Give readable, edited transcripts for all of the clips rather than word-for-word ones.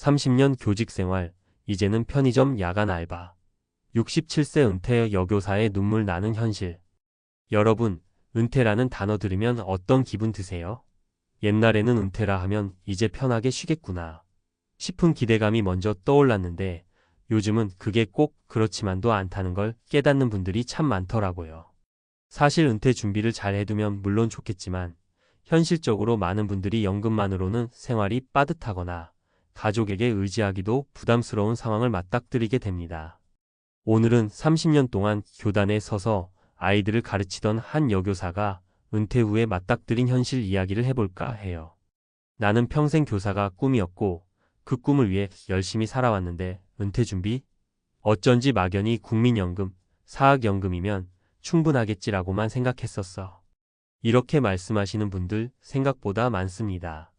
30년 교직생활, 이제는 편의점 야간 알바. 67세 은퇴 여교사의 눈물 나는 현실. 여러분, 은퇴라는 단어 들으면 어떤 기분 드세요? 옛날에는 은퇴라 하면 이제 편하게 쉬겠구나 싶은 기대감이 먼저 떠올랐는데 요즘은 그게 꼭 그렇지만도 않다는 걸 깨닫는 분들이 참 많더라고요. 사실 은퇴 준비를 잘 해두면 물론 좋겠지만 현실적으로 많은 분들이 연금만으로는 생활이 빠듯하거나 가족에게 의지하기도 부담스러운 상황을 맞닥뜨리게 됩니다. 오늘은 30년 동안 교단에 서서 아이들을 가르치던 한 여교사가 은퇴 후에 맞닥뜨린 현실 이야기를 해볼까 해요. 나는 평생 교사가 꿈이었고 그 꿈을 위해 열심히 살아왔는데 은퇴 준비? 어쩐지 막연히 국민연금, 사학연금이면 충분하겠지라고만 생각했었어. 이렇게 말씀하시는 분들 생각보다 많습니다.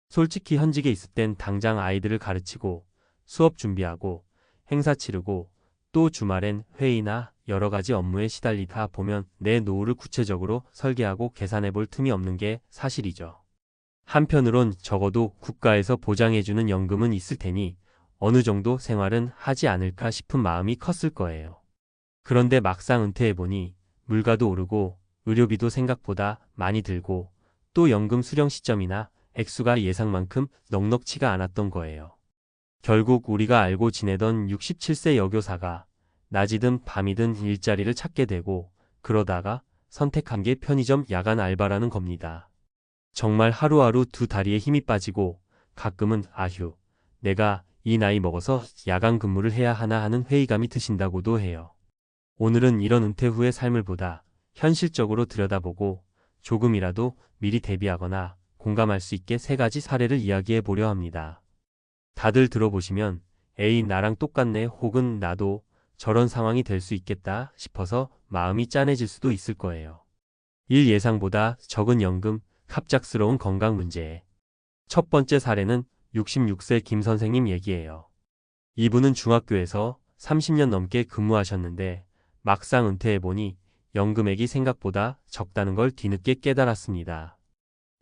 솔직히 현직에 있을 땐 당장 아이들을 가르치고 수업 준비하고 행사 치르고 또 주말엔 회의나 여러 가지 업무에 시달리다 보면 내 노후를 구체적으로 설계하고 계산해 볼 틈이 없는 게 사실이죠. 한편으론 적어도 국가에서 보장해주는 연금은 있을 테니 어느 정도 생활은 하지 않을까 싶은 마음이 컸을 거예요. 그런데 막상 은퇴해보니 물가도 오르고 의료비도 생각보다 많이 들고 또 연금 수령 시점이나 액수가 예상만큼 넉넉치가 않았던 거예요. 결국 우리가 알고 지내던 67세 여교사가 낮이든 밤이든 일자리를 찾게 되고 그러다가 선택한 게 편의점 야간 알바라는 겁니다. 정말 하루하루 두 다리에 힘이 빠지고 가끔은 아휴, 내가 이 나이 먹어서 야간 근무를 해야 하나 하는 회의감이 드신다고도 해요. 오늘은 이런 은퇴 후의 삶을 보다 현실적으로 들여다보고 조금이라도 미리 대비하거나 공감할 수 있게 세 가지 사례를 이야기해 보려 합니다. 다들 들어보시면 에이 나랑 똑같네 혹은 나도 저런 상황이 될 수 있겠다 싶어서 마음이 짠해질 수도 있을 거예요. 일 예상보다 적은 연금, 갑작스러운 건강 문제. 첫 번째 사례는 66세 김 선생님 얘기예요. 이분은 중학교에서 30년 넘게 근무하셨는데 막상 은퇴해보니 연금액이 생각보다 적다는 걸 뒤늦게 깨달았습니다.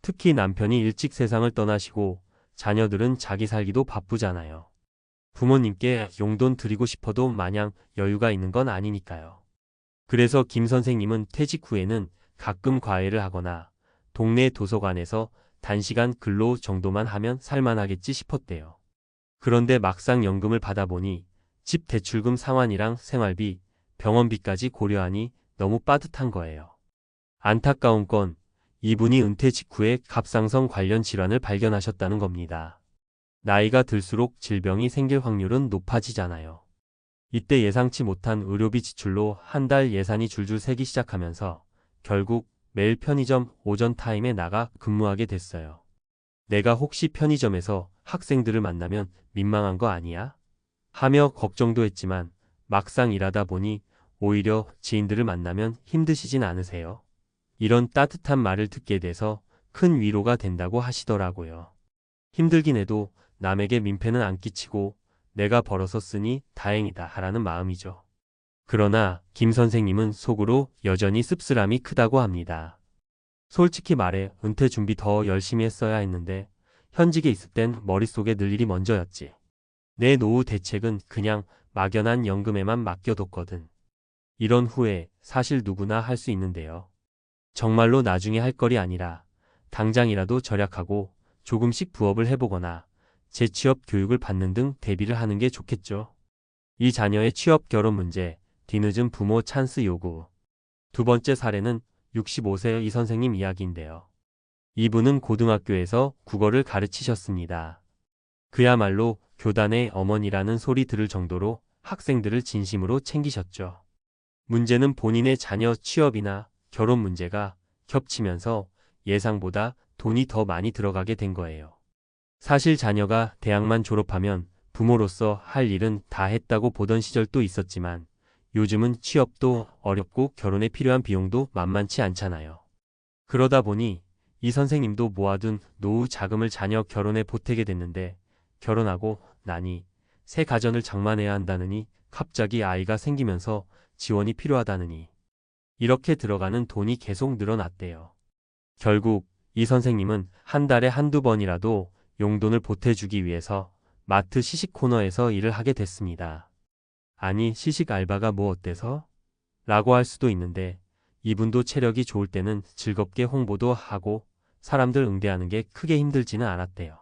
특히 남편이 일찍 세상을 떠나시고 자녀들은 자기 살기도 바쁘잖아요. 부모님께 용돈 드리고 싶어도 마냥 여유가 있는 건 아니니까요. 그래서 김 선생님은 퇴직 후에는 가끔 과외를 하거나 동네 도서관에서 단시간 근로 정도만 하면 살만하겠지 싶었대요. 그런데 막상 연금을 받아보니 집 대출금 상환이랑 생활비, 병원비까지 고려하니 너무 빠듯한 거예요. 안타까운 건 이분이 은퇴 직후에 갑상선 관련 질환을 발견하셨다는 겁니다. 나이가 들수록 질병이 생길 확률은 높아지잖아요. 이때 예상치 못한 의료비 지출로 한 달 예산이 줄줄 새기 시작하면서 결국 매일 편의점 오전 타임에 나가 근무하게 됐어요. 내가 혹시 편의점에서 학생들을 만나면 민망한 거 아니야? 하며 걱정도 했지만 막상 일하다 보니 오히려 지인들을 만나면 힘드시진 않으세요? 이런 따뜻한 말을 듣게 돼서 큰 위로가 된다고 하시더라고요. 힘들긴 해도 남에게 민폐는 안 끼치고 내가 벌어서 쓰니 다행이다 하라는 마음이죠. 그러나 김 선생님은 속으로 여전히 씁쓸함이 크다고 합니다. 솔직히 말해 은퇴 준비 더 열심히 했어야 했는데 현직에 있을 땐 머릿속에 늘 일이 먼저였지. 내 노후 대책은 그냥 막연한 연금에만 맡겨뒀거든. 이런 후회 사실 누구나 할 수 있는데요. 정말로 나중에 할 거리 아니라 당장이라도 절약하고 조금씩 부업을 해보거나 재취업 교육을 받는 등 대비를 하는 게 좋겠죠. 이 자녀의 취업 결혼 문제, 뒤늦은 부모 찬스 요구. 두 번째 사례는 65세 이 선생님 이야기인데요. 이분은 고등학교에서 국어를 가르치셨습니다. 그야말로 교단의 어머니라는 소리 들을 정도로 학생들을 진심으로 챙기셨죠. 문제는 본인의 자녀 취업이나 결혼 문제가 겹치면서 예상보다 돈이 더 많이 들어가게 된 거예요. 사실 자녀가 대학만 졸업하면 부모로서 할 일은 다 했다고 보던 시절도 있었지만 요즘은 취업도 어렵고 결혼에 필요한 비용도 만만치 않잖아요. 그러다 보니 이 선생님도 모아둔 노후 자금을 자녀 결혼에 보태게 됐는데 결혼하고 나니 새 가전을 장만해야 한다느니 갑자기 아이가 생기면서 지원이 필요하다느니 이렇게 들어가는 돈이 계속 늘어났대요. 결국 이 선생님은 한 달에 한두 번이라도 용돈을 보태주기 위해서 마트 시식 코너에서 일을 하게 됐습니다. 아니, 시식 알바가 뭐 어때서? 라고 할 수도 있는데 이분도 체력이 좋을 때는 즐겁게 홍보도 하고 사람들 응대하는 게 크게 힘들지는 않았대요.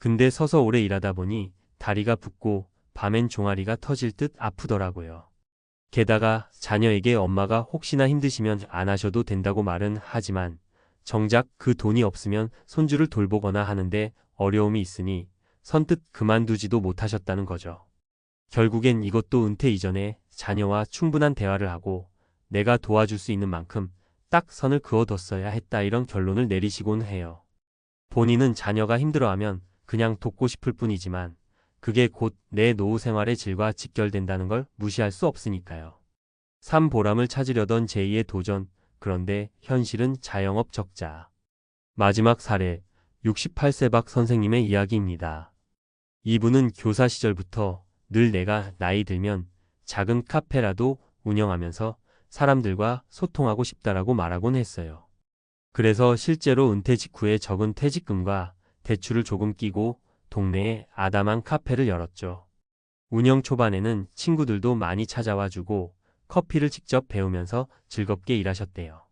근데 서서 오래 일하다 보니 다리가 붓고 밤엔 종아리가 터질 듯 아프더라고요. 게다가 자녀에게 엄마가 혹시나 힘드시면 안 하셔도 된다고 말은 하지만 정작 그 돈이 없으면 손주를 돌보거나 하는데 어려움이 있으니 선뜻 그만두지도 못하셨다는 거죠. 결국엔 이것도 은퇴 이전에 자녀와 충분한 대화를 하고 내가 도와줄 수 있는 만큼 딱 선을 그어뒀어야 했다 이런 결론을 내리시곤 해요. 본인은 자녀가 힘들어하면 그냥 돕고 싶을 뿐이지만 그게 곧 내 노후 생활의 질과 직결된다는 걸 무시할 수 없으니까요. 삶 보람을 찾으려던 제2의 도전, 그런데 현실은 자영업 적자. 마지막 사례, 68세 박 선생님의 이야기입니다. 이분은 교사 시절부터 늘 내가 나이 들면 작은 카페라도 운영하면서 사람들과 소통하고 싶다라고 말하곤 했어요. 그래서 실제로 은퇴 직후에 적은 퇴직금과 대출을 조금 끼고 동네에 아담한 카페를 열었죠. 운영 초반에는 친구들도 많이 찾아와 주고 커피를 직접 배우면서 즐겁게 일하셨대요.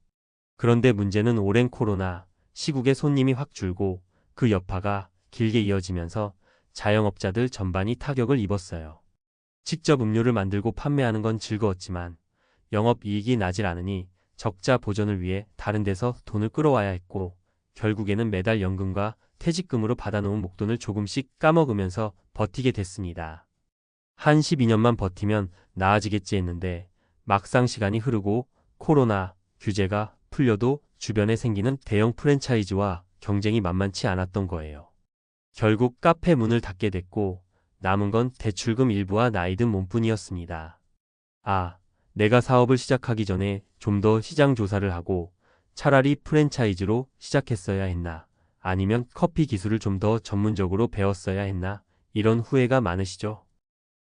그런데 문제는 오랜 코로나 시국에 손님이 확 줄고 그 여파가 길게 이어지면서 자영업자들 전반이 타격을 입었어요. 직접 음료를 만들고 판매하는 건 즐거웠지만 영업이익이 나질 않으니 적자 보전을 위해 다른 데서 돈을 끌어와야 했고 결국에는 매달 연금과 퇴직금으로 받아놓은 목돈을 조금씩 까먹으면서 버티게 됐습니다. 한 12년만 버티면 나아지겠지 했는데 막상 시간이 흐르고 코로나 규제가 풀려도 주변에 생기는 대형 프랜차이즈와 경쟁이 만만치 않았던 거예요. 결국 카페 문을 닫게 됐고 남은 건 대출금 일부와 나이든 몸뿐이었습니다. 아, 내가 사업을 시작하기 전에 좀 더 시장 조사를 하고 차라리 프랜차이즈로 시작했어야 했나, 아니면 커피 기술을 좀 더 전문적으로 배웠어야 했나, 이런 후회가 많으시죠?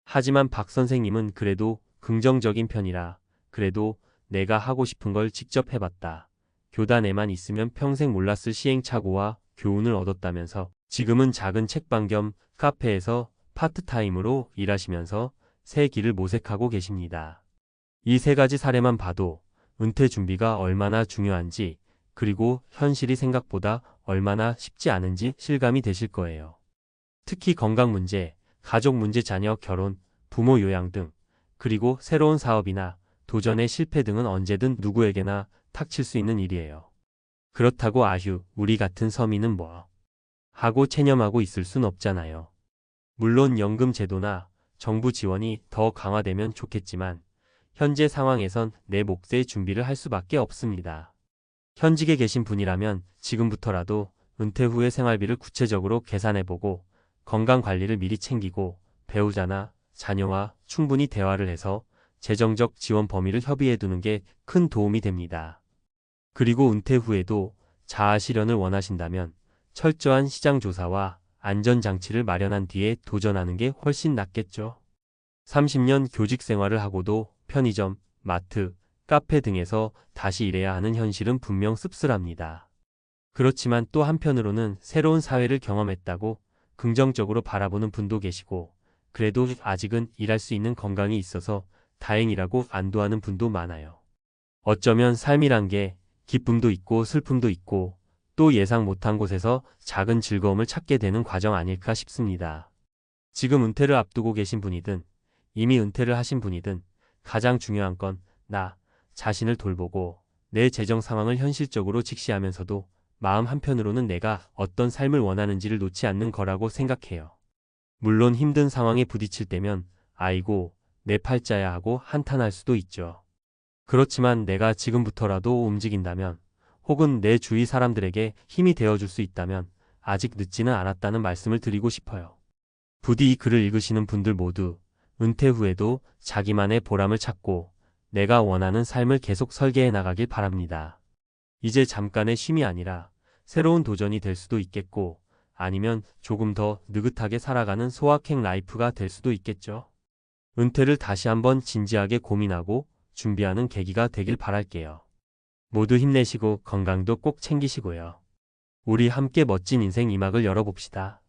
하지만 박 선생님은 그래도 긍정적인 편이라 그래도 내가 하고 싶은 걸 직접 해봤다. 교단에만 있으면 평생 몰랐을 시행착오와 교훈을 얻었다면서 지금은 작은 책방 겸 카페에서 파트타임으로 일하시면서 새 길을 모색하고 계십니다. 이 세 가지 사례만 봐도 은퇴 준비가 얼마나 중요한지 그리고 현실이 생각보다 얼마나 쉽지 않은지 실감이 되실 거예요. 특히 건강 문제, 가족 문제, 자녀, 결혼, 부모 요양 등 그리고 새로운 사업이나 도전의 실패 등은 언제든 누구에게나 닥칠 수 있는 일이에요. 그렇다고 아휴, 우리 같은 서민은 뭐 하고 체념하고 있을 순 없잖아요. 물론 연금 제도나 정부 지원이 더 강화되면 좋겠지만 현재 상황에선 내 몫의 준비를 할 수밖에 없습니다. 현직에 계신 분이라면 지금부터라도 은퇴 후의 생활비를 구체적으로 계산해보고 건강관리를 미리 챙기고 배우자나 자녀와 충분히 대화를 해서 재정적 지원 범위를 협의해두는 게 큰 도움이 됩니다. 그리고 은퇴 후에도 자아 실현을 원하신다면 철저한 시장 조사와 안전장치를 마련한 뒤에 도전하는 게 훨씬 낫겠죠. 30년 교직 생활을 하고도 편의점, 마트, 카페 등에서 다시 일해야 하는 현실은 분명 씁쓸합니다. 그렇지만 또 한편으로는 새로운 사회를 경험했다고 긍정적으로 바라보는 분도 계시고 그래도 아직은 일할 수 있는 건강이 있어서 다행이라고 안도하는 분도 많아요. 어쩌면 삶이란 게 기쁨도 있고 슬픔도 있고 또 예상 못한 곳에서 작은 즐거움을 찾게 되는 과정 아닐까 싶습니다. 지금 은퇴를 앞두고 계신 분이든 이미 은퇴를 하신 분이든 가장 중요한 건 나 자신을 돌보고 내 재정 상황을 현실적으로 직시하면서도 마음 한편으로는 내가 어떤 삶을 원하는지를 놓지 않는 거라고 생각해요. 물론 힘든 상황에 부딪힐 때면 아이고 내 팔자야 하고 한탄할 수도 있죠. 그렇지만 내가 지금부터라도 움직인다면 혹은 내 주위 사람들에게 힘이 되어줄 수 있다면 아직 늦지는 않았다는 말씀을 드리고 싶어요. 부디 이 글을 읽으시는 분들 모두 은퇴 후에도 자기만의 보람을 찾고 내가 원하는 삶을 계속 설계해 나가길 바랍니다. 이제 잠깐의 쉼이 아니라 새로운 도전이 될 수도 있겠고 아니면 조금 더 느긋하게 살아가는 소확행 라이프가 될 수도 있겠죠. 은퇴를 다시 한번 진지하게 고민하고 준비하는 계기가 되길 바랄게요. 모두 힘내시고 건강도 꼭 챙기시고요. 우리 함께 멋진 인생 2막을 열어봅시다.